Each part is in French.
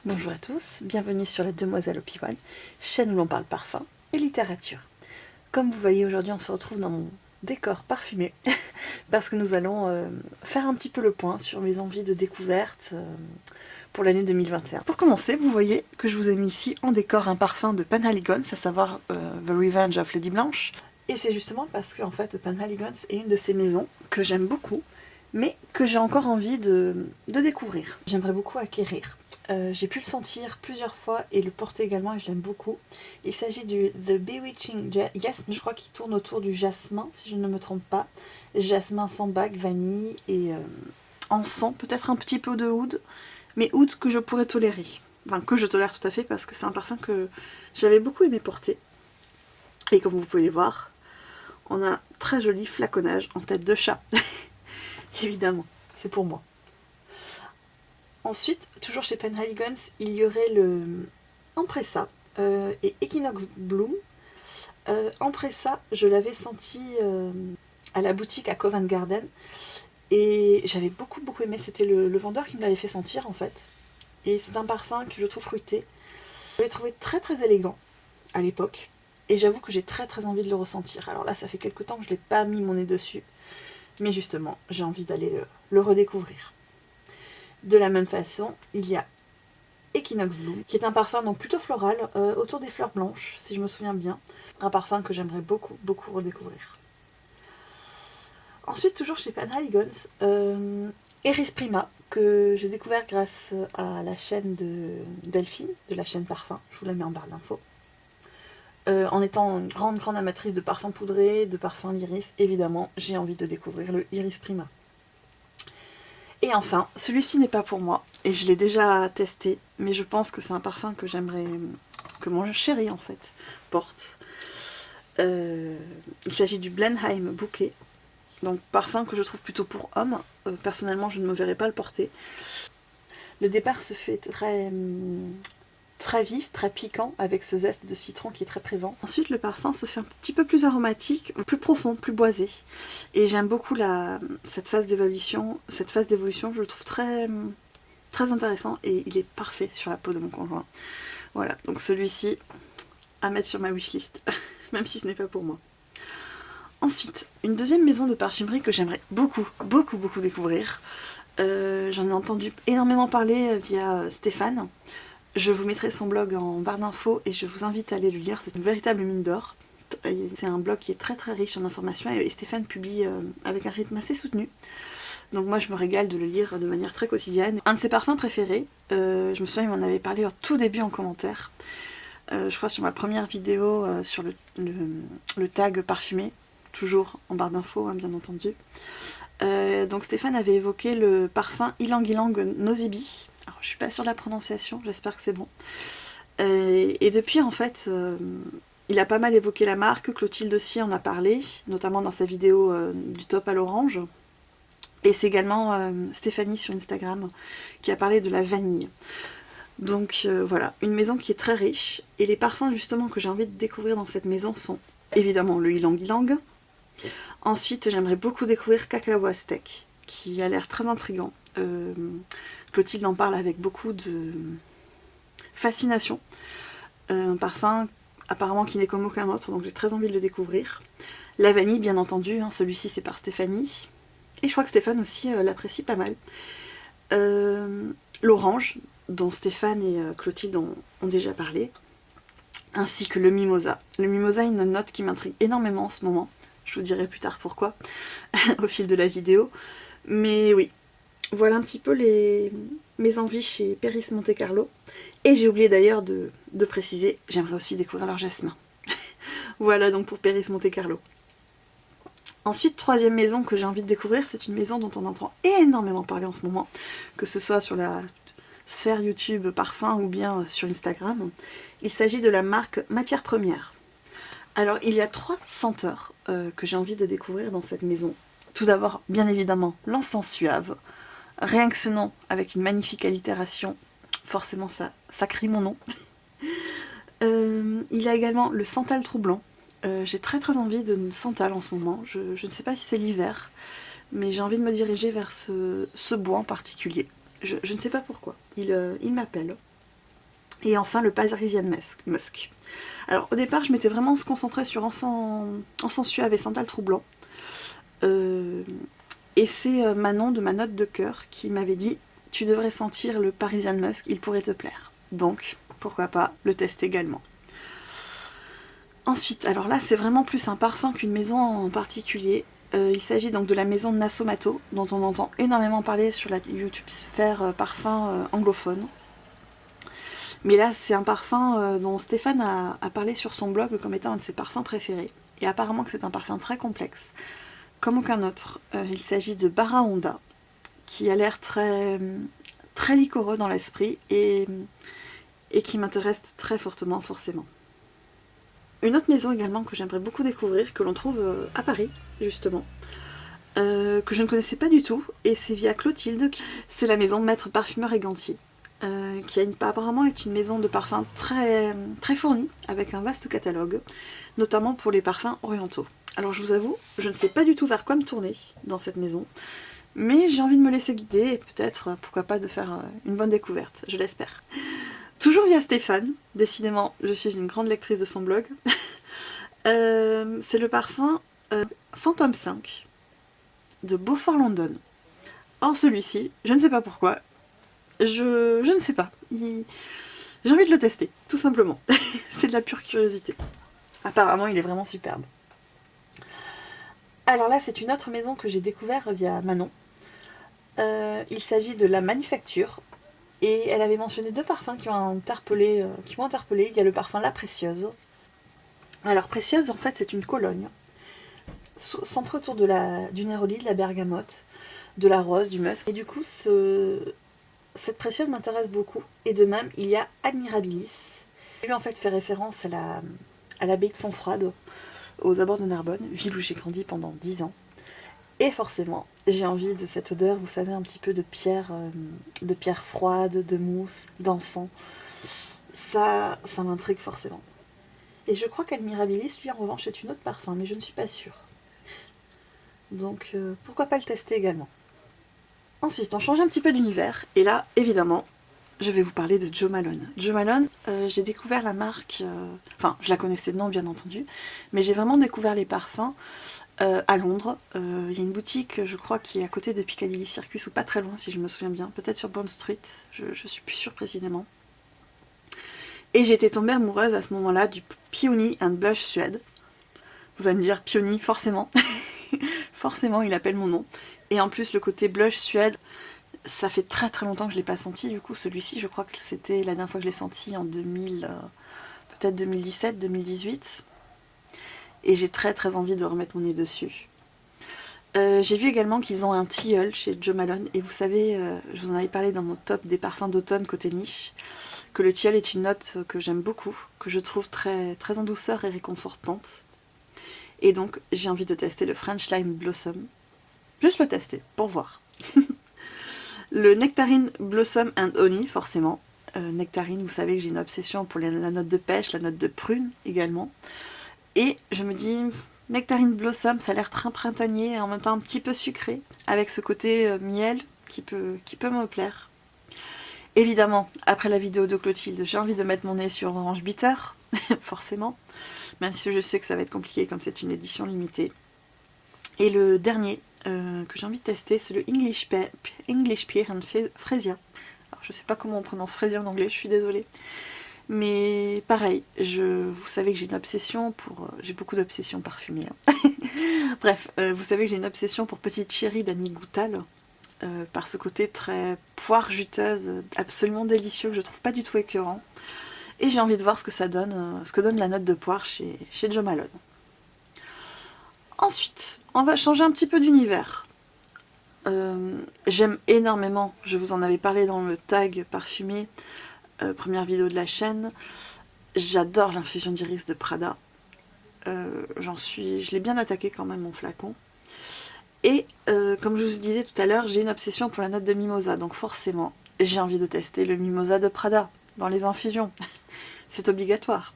Bonjour à tous, bienvenue sur la Demoiselle au Pivoine, chaîne où l'on parle parfum et littérature. Comme vous voyez, aujourd'hui on se retrouve dans mon décor parfumé parce que nous allons faire un petit peu le point sur mes envies de découverte pour l'année 2021. Pour commencer, vous voyez que je vous ai mis ici en décor un parfum de Penhaligon's, à savoir The Revenge of Lady Blanche. Et c'est justement parce que en fait, Penhaligon's est une de ces maisons que j'aime beaucoup, mais que j'ai encore envie de découvrir. J'aimerais beaucoup acquérir. J'ai pu le sentir plusieurs fois et le porter également et je l'aime beaucoup. Il s'agit du The Bewitching Yes, je crois qu'il tourne autour du jasmin, si je ne me trompe pas. Jasmin sans bague, vanille et encens, peut-être un petit peu de oud, mais oud que je pourrais tolérer. Enfin, que je tolère tout à fait parce que c'est un parfum que j'avais beaucoup aimé porter. Et comme vous pouvez le voir, on a un très joli flaconnage en tête de chat. Évidemment, c'est pour moi. Ensuite, toujours chez Penhaligon's, il y aurait le Empressa et Equinox Bloom. Empressa, je l'avais senti à la boutique à Covent Garden et j'avais beaucoup aimé. C'était le vendeur qui me l'avait fait sentir en fait. Et c'est un parfum que je trouve fruité. Je l'ai trouvé très élégant à l'époque et j'avoue que j'ai très envie de le ressentir. Alors là, ça fait quelques temps que je n'ai pas mis mon nez dessus, mais justement, j'ai envie d'aller le redécouvrir. De la même façon, il y a Equinox Bloom, qui est un parfum donc plutôt floral, autour des fleurs blanches, si je me souviens bien. Un parfum que j'aimerais beaucoup redécouvrir. Ensuite, toujours chez Penhaligon's, Iris Prima, que j'ai découvert grâce à la chaîne de Delphine, de la chaîne Parfum. Je vous la mets en barre d'infos. En étant une grande amatrice de parfums poudrés, de parfums l'iris, évidemment, j'ai envie de découvrir le Iris Prima. Et enfin, celui-ci n'est pas pour moi, et je l'ai déjà testé, mais je pense que c'est un parfum que j'aimerais, que mon chéri en fait, porte. Il s'agit du Blenheim Bouquet, donc parfum que je trouve plutôt pour homme. Personnellement, je ne me verrais pas le porter. Le départ se fait très vif, très piquant, avec ce zeste de citron qui est très présent. Ensuite, le parfum se fait un petit peu plus aromatique, plus profond, plus boisé. Et j'aime beaucoup cette phase d'évolution. Cette phase d'évolution, je le trouve très intéressant et il est parfait sur la peau de mon conjoint. Voilà, donc celui-ci à mettre sur ma wishlist, même si ce n'est pas pour moi. Ensuite, une deuxième maison de parfumerie que j'aimerais beaucoup découvrir. J'en ai entendu énormément parler via Stéphane. Je vous mettrai son blog en barre d'infos et je vous invite à aller le lire, c'est une véritable mine d'or. C'est un blog qui est très riche en informations et Stéphane publie avec un rythme assez soutenu. Donc moi je me régale de le lire de manière très quotidienne. Un de ses parfums préférés, je me souviens il m'en avait parlé au tout début en commentaire. Je crois sur ma première vidéo sur le tag parfumé, toujours en barre d'infos hein, bien entendu. Donc Stéphane avait évoqué le parfum Ylang Ylang Nosibi. Alors, je suis pas sûre de la prononciation, j'espère que c'est bon. Et depuis, en fait, il a pas mal évoqué la marque. Clotilde aussi en a parlé, notamment dans sa vidéo du top à l'orange. Et c'est également Stéphanie sur Instagram qui a parlé de la vanille. Donc voilà, une maison qui est très riche. Et les parfums justement que j'ai envie de découvrir dans cette maison sont évidemment le Ylang Ylang. Ensuite, j'aimerais beaucoup découvrir Cacao Aztec, qui a l'air très intriguant. Clotilde en parle avec beaucoup de fascination. Un parfum apparemment qui n'est comme aucun autre, donc j'ai très envie de le découvrir. La vanille, bien entendu, hein, celui-ci c'est par Stéphanie. Et je crois que Stéphane aussi l'apprécie pas mal. L'orange, dont Stéphane et Clotilde ont déjà parlé. Ainsi que le mimosa. Le mimosa est une note qui m'intrigue énormément en ce moment. Je vous dirai plus tard pourquoi, au fil de la vidéo. Mais oui, voilà un petit peu mes envies chez Péris Monte Carlo. Et j'ai oublié d'ailleurs de préciser, j'aimerais aussi découvrir leur jasmin. Voilà donc pour Péris Monte Carlo. Ensuite, troisième maison que j'ai envie de découvrir, c'est une maison dont on entend énormément parler en ce moment, que ce soit sur la sphère YouTube parfum ou bien sur Instagram. Il s'agit de la marque Matière Première. Alors, il y a 3 senteurs que j'ai envie de découvrir dans cette maison. Tout d'abord, bien évidemment, l'encens suave. Rien que ce nom, avec une magnifique allitération, forcément ça crie mon nom. Il y a également le santal troublant. J'ai très envie de santal en ce moment. Je ne sais pas si c'est l'hiver, mais j'ai envie de me diriger vers ce bois en particulier. Je ne sais pas pourquoi. Il m'appelle. Et enfin le Parisian Musk. Alors au départ je m'étais vraiment concentrée sur encens suave et santal troublant. Et c'est Manon de ma note de cœur qui m'avait dit tu devrais sentir le Parisian Musk, il pourrait te plaire. Donc pourquoi pas le tester également. Ensuite, alors là c'est vraiment plus un parfum qu'une maison en particulier. Il s'agit donc de la maison de Nassomato, dont on entend énormément parler sur la YouTube sphère parfum anglophone. Mais là c'est un parfum dont Stéphane a parlé sur son blog comme étant un de ses parfums préférés. Et apparemment que c'est un parfum très complexe, comme aucun autre. Il s'agit de Barra Honda, qui a l'air très, très liquoreux dans l'esprit et qui m'intéresse très fortement forcément. Une autre maison également que j'aimerais beaucoup découvrir, que l'on trouve à Paris, justement, que je ne connaissais pas du tout, et c'est via Clotilde, c'est la maison de Maître Parfumeur et Gantier, qui apparemment est une maison de parfums très, très fournie, avec un vaste catalogue, notamment pour les parfums orientaux. Alors je vous avoue, je ne sais pas du tout vers quoi me tourner dans cette maison, mais j'ai envie de me laisser guider, et peut-être, pourquoi pas, de faire une bonne découverte, je l'espère. Toujours via Stéphane, décidément je suis une grande lectrice de son blog. C'est le parfum Phantom 5 de Beaufort London. Or celui-ci, je ne sais pas pourquoi, je ne sais pas, j'ai envie de le tester, tout simplement. C'est de la pure curiosité. Apparemment il est vraiment superbe. Alors là c'est une autre maison que j'ai découvert via Manon. Il s'agit de La Manufacture. Et elle avait mentionné deux parfums qui m'ont interpellé. Il y a le parfum La Précieuse. Alors Précieuse, en fait, c'est une Cologne. Centrée autour du néroli, de la bergamote, de la rose, du musc. Et du coup, cette Précieuse m'intéresse beaucoup. Et de même, il y a Admirabilis. Lui, en fait, fait référence à l'abbaye de Fontfroide, aux abords de Narbonne, ville où j'ai grandi pendant 10 ans. Et forcément, j'ai envie de cette odeur, vous savez, un petit peu de pierre froide, de mousse, d'encens. Ça m'intrigue forcément. Et je crois qu'Admirabilis, lui, en revanche, est une autre parfum, mais je ne suis pas sûre. Donc, pourquoi pas le tester également. Ensuite, on change un petit peu d'univers. Et là, évidemment, je vais vous parler de Jo Malone. Jo Malone, j'ai découvert la marque... Enfin, je la connaissais de nom, bien entendu. Mais j'ai vraiment découvert les parfums à Londres. Il y a une boutique, je crois, qui est à côté de Piccadilly Circus, ou pas très loin, si je me souviens bien. Peut-être sur Bond Street, je suis plus sûre précisément. Et j'étais tombée amoureuse à ce moment-là du Peony and Blush Suede. Vous allez me dire, Peony, forcément. Forcément, il appelle mon nom. Et en plus, le côté blush suède, ça fait très très longtemps que je ne l'ai pas senti. Du coup, celui-ci, je crois que c'était la dernière fois que je l'ai senti en 2000, peut-être 2017, 2018. Et j'ai très très envie de remettre mon nez dessus. J'ai vu également qu'ils ont un tilleul chez Jo Malone. Et vous savez, je vous en avais parlé dans mon top des parfums d'automne côté niche, que le tilleul est une note que j'aime beaucoup, que je trouve très, très en douceur et réconfortante. Et donc, j'ai envie de tester le French Lime Blossom. Juste le tester, pour voir. Le Nectarine Blossom and Honey, forcément. Nectarine, vous savez que j'ai une obsession pour la note de pêche, la note de prune également. Et je me dis, Nectarine Blossom, ça a l'air très printanier et en même temps un petit peu sucré, avec ce côté miel qui peut me plaire. Évidemment, après la vidéo de Clotilde, j'ai envie de mettre mon nez sur Orange Bitter, forcément. Même si je sais que ça va être compliqué comme c'est une édition limitée. Et le dernier que j'ai envie de tester, c'est le English Pear and Freesia. Alors, je sais pas comment on prononce Freesia en anglais, je suis désolée. Mais pareil, vous savez que j'ai une obsession pour... j'ai beaucoup d'obsessions parfumées. Hein. Bref, vous savez que j'ai une obsession pour Petite Chérie d'Annie Goutal. Par ce côté très poire juteuse, absolument délicieux, que je trouve pas du tout écœurant. Et j'ai envie de voir ce que ça donne, ce que donne la note de poire chez Jo Malone. Ensuite, on va changer un petit peu d'univers. J'aime énormément, je vous en avais parlé dans le tag parfumé, première vidéo de la chaîne. J'adore l'infusion d'iris de Prada. Je l'ai bien attaqué quand même, mon flacon. Et comme je vous disais tout à l'heure, j'ai une obsession pour la note de Mimosa. Donc forcément, j'ai envie de tester le Mimosa de Prada dans les infusions. C'est obligatoire.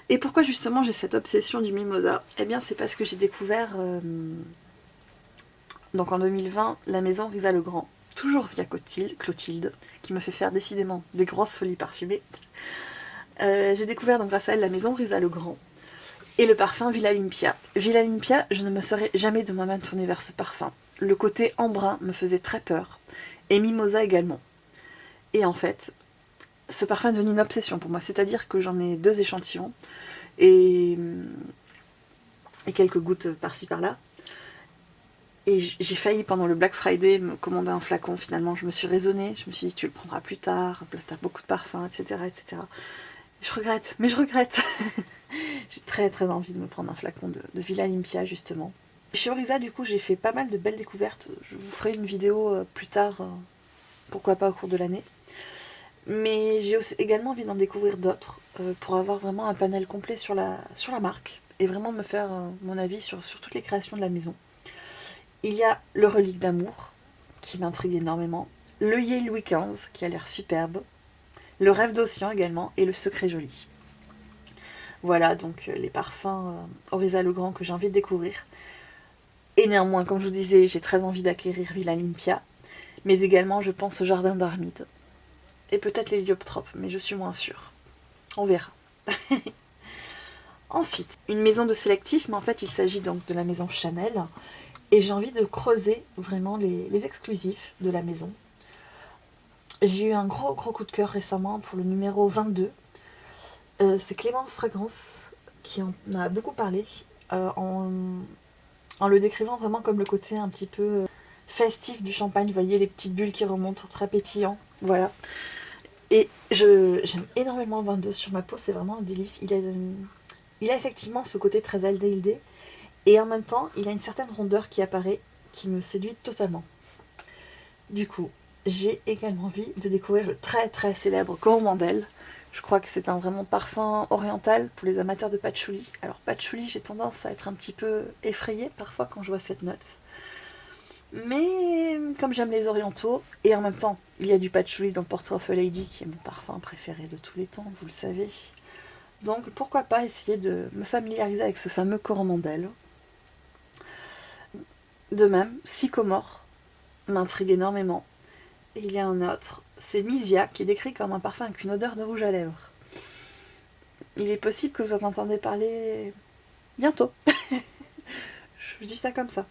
Et pourquoi justement j'ai cette obsession du Mimosa? Eh bien c'est parce que j'ai découvert, donc en 2020, la maison Risa Legrand. toujours via Clotilde, qui me fait faire décidément des grosses folies parfumées. J'ai découvert donc grâce à elle la maison Orisa-le-Grand et le parfum Villa Olimpia. Villa Olimpia, je ne me serais jamais de moi-même tournée vers ce parfum. Le côté embrun me faisait très peur, et Mimosa également. Et en fait, ce parfum est devenu une obsession pour moi, c'est-à-dire que j'en ai 2 échantillons, et quelques gouttes par-ci par-là. Et j'ai failli pendant le Black Friday me commander un flacon, finalement je me suis raisonnée, je me suis dit tu le prendras plus tard, t'as beaucoup de parfums, etc. etc. Je regrette, mais je regrette. J'ai très très envie de me prendre un flacon de Villa Olimpia justement. Chez Orisa du coup j'ai fait pas mal de belles découvertes, je vous ferai une vidéo plus tard, pourquoi pas au cours de l'année. Mais j'ai également envie d'en découvrir d'autres, pour avoir vraiment un panel complet sur la marque, et vraiment me faire mon avis sur toutes les créations de la maison. Il y a le Relique d'amour, qui m'intrigue énormément, l'œillet Louis XV, qui a l'air superbe, le Rêve d'Ossian également, et le Secret Joli. Voilà donc les parfums Orisa-le-Grand que j'ai envie de découvrir. Et néanmoins, comme je vous disais, j'ai très envie d'acquérir Villa Olimpia, mais également je pense au Jardin d'Armide. Et peut-être l'Héliotrope, mais je suis moins sûre. On verra. Ensuite, une maison de sélectif, mais en fait il s'agit donc de la maison Chanel. Et j'ai envie de creuser vraiment les exclusifs de la maison. J'ai eu un gros coup de cœur récemment pour le numéro 22. C'est Clémence Fragrance qui en a beaucoup parlé, en le décrivant vraiment comme le côté un petit peu festif du champagne. Vous voyez les petites bulles qui remontent, très pétillant. Voilà. Et j'aime énormément le 22 sur ma peau, c'est vraiment un délice. Il a effectivement ce côté très aldéhyde. Et en même temps, il a une certaine rondeur qui apparaît, qui me séduit totalement. Du coup, j'ai également envie de découvrir le très très célèbre Coromandel. Je crois que c'est un vraiment parfum oriental pour les amateurs de patchouli. Alors patchouli, j'ai tendance à être un petit peu effrayée parfois quand je vois cette note. Mais comme j'aime les orientaux, et en même temps, il y a du patchouli dans Portrait of a Lady, qui est mon parfum préféré de tous les temps, vous le savez. Donc pourquoi pas essayer de me familiariser avec ce fameux Coromandel. De même, Sycomore m'intrigue énormément. Et il y a un autre, c'est Misia, qui est décrit comme un parfum avec une odeur de rouge à lèvres. Il est possible que vous en entendez parler bientôt. Je dis ça comme ça.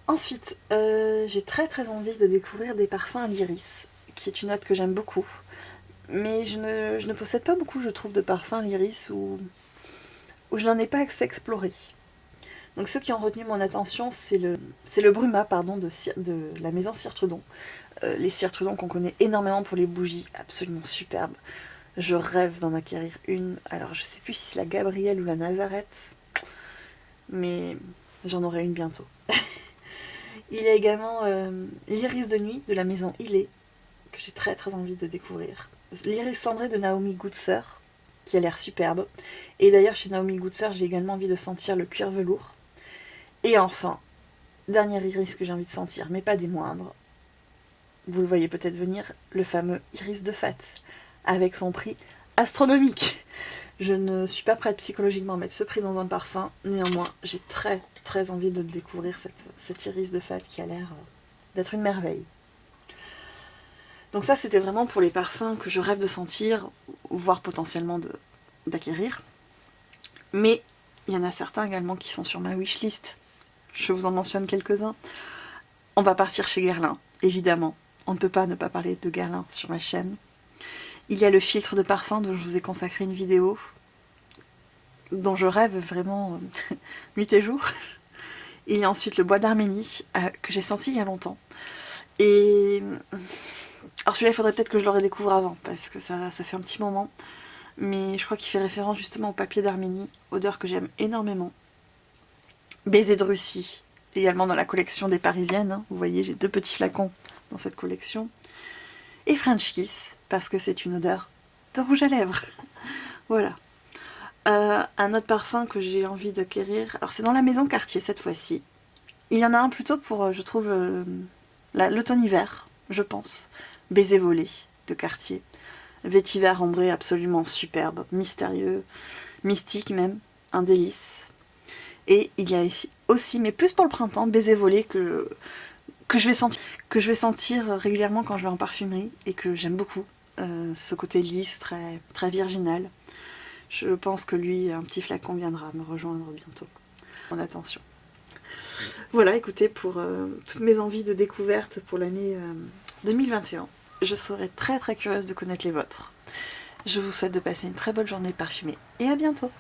Ensuite, j'ai très très envie de découvrir des parfums à l'iris, qui est une note que j'aime beaucoup. Mais je ne possède pas beaucoup, je trouve, de parfums à l'iris où je n'en ai pas assez exploré. Donc ceux qui ont retenu mon attention, c'est le Bruma de la maison Cire-Trudon. Les Cire-Trudon qu'on connaît énormément pour les bougies, absolument superbes. Je rêve d'en acquérir une. Alors je sais plus si c'est la Gabrielle ou la Nazareth, mais j'en aurai une bientôt. Il y a également l'Iris de nuit de la maison Ilé, que j'ai très très envie de découvrir. L'Iris cendré de Naomi Goodser, qui a l'air superbe. Et d'ailleurs chez Naomi Goodser, j'ai également envie de sentir le cuir velours. Et enfin, dernier iris que j'ai envie de sentir, mais pas des moindres. Vous le voyez peut-être venir, le fameux iris de fat, avec son prix astronomique. Je ne suis pas prête psychologiquement à mettre ce prix dans un parfum, néanmoins j'ai très très envie de découvrir cette iris de fat qui a l'air d'être une merveille. Donc ça c'était vraiment pour les parfums que je rêve de sentir, voire potentiellement d'acquérir. Mais il y en a certains également qui sont sur ma wishlist. Je vous en mentionne quelques-uns. On va partir chez Guerlain, évidemment. On ne peut pas ne pas parler de Guerlain sur ma chaîne. Il y a le filtre de parfum dont je vous ai consacré une vidéo, dont je rêve vraiment nuit et jour. Il y a ensuite le bois d'Arménie, que j'ai senti il y a longtemps. Et alors celui-là, il faudrait peut-être que je le redécouvre avant, parce que ça fait un petit moment. Mais je crois qu'il fait référence justement au papier d'Arménie, odeur que j'aime énormément. Baiser de Russie, également dans la collection des Parisiennes. Hein. Vous voyez, j'ai 2 petits flacons dans cette collection. Et French Kiss, parce que c'est une odeur de rouge à lèvres. Voilà. Un autre parfum que j'ai envie d'acquérir, alors c'est dans la maison Cartier cette fois-ci. Il y en a un plutôt pour, je trouve, l'automne-hiver, je pense. Baiser volé de Cartier. Vétiver ambré absolument superbe, mystérieux, mystique même, un délice. Et il y a aussi, mais plus pour le printemps, Baiser volé que je vais sentir régulièrement quand je vais en parfumerie et que j'aime beaucoup. Ce côté lisse, très, très virginal. Je pense que lui, un petit flacon viendra me rejoindre bientôt. En attention. Voilà, écoutez, pour toutes mes envies de découverte pour l'année 2021, je serais très très curieuse de connaître les vôtres. Je vous souhaite de passer une très bonne journée parfumée et à bientôt.